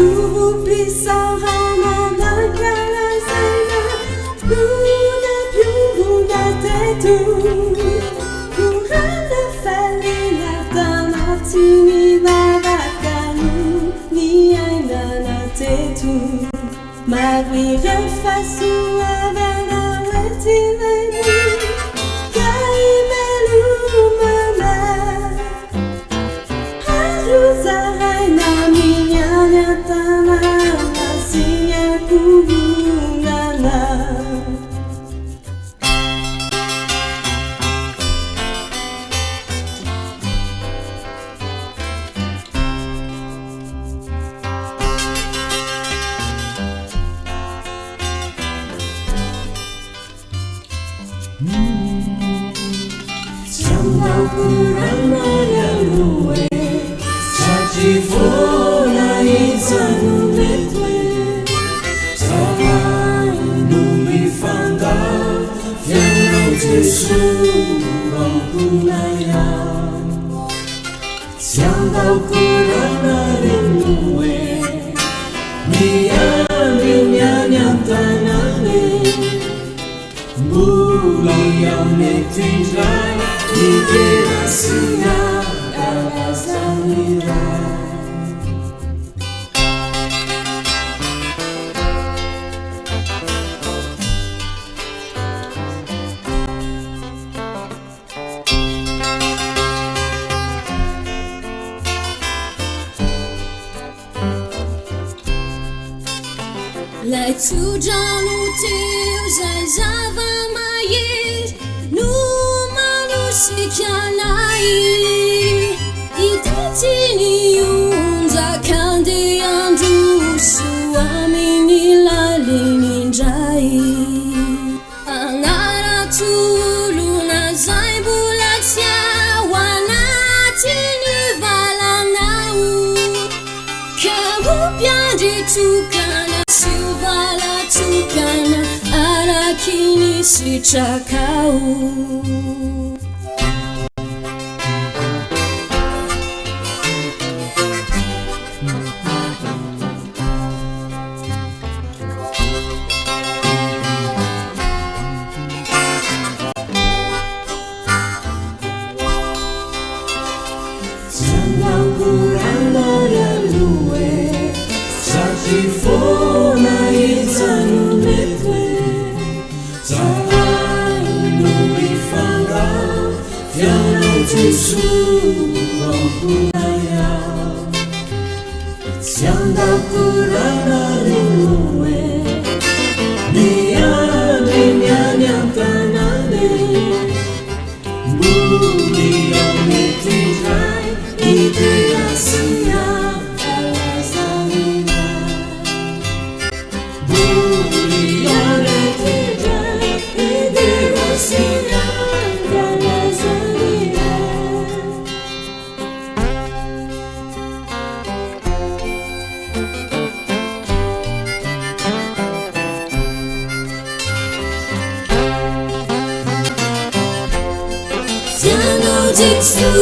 tubuh pisauan negara saya. Luna più da te tu, kurang felina tamatini babakanu ni aina na te tu. Mari refasu avana wetileni, kai melu mama. Haruzarai na minha nyatana, nasinya kubungana. Sambal kurang ayalue, saji fona izanu metwe. Sabai numi fanda, fiano jesu ampunaya. Sambal kurang ayalue, mia nyantanane. Buli yang netinjai, liberasinya alazamira. Lại tu janu teu zai zava mai nu manu sikanai itatini unza kande andu suami ni lalini jai angara tuluna zai bulatia wanatini valanau kabu piangi tukana silvala tukana arakini si chakau. Sambal kurang ayalue, saji fona izanu metwe. Sabai numi fanda, fiano jesu ampunaya. Sambal kurang ayalue, mia nyantanane. Buli yang netinjai, liberasinya alazamira. Buli yang netinjai, liberasinya alazamira. Piano jesu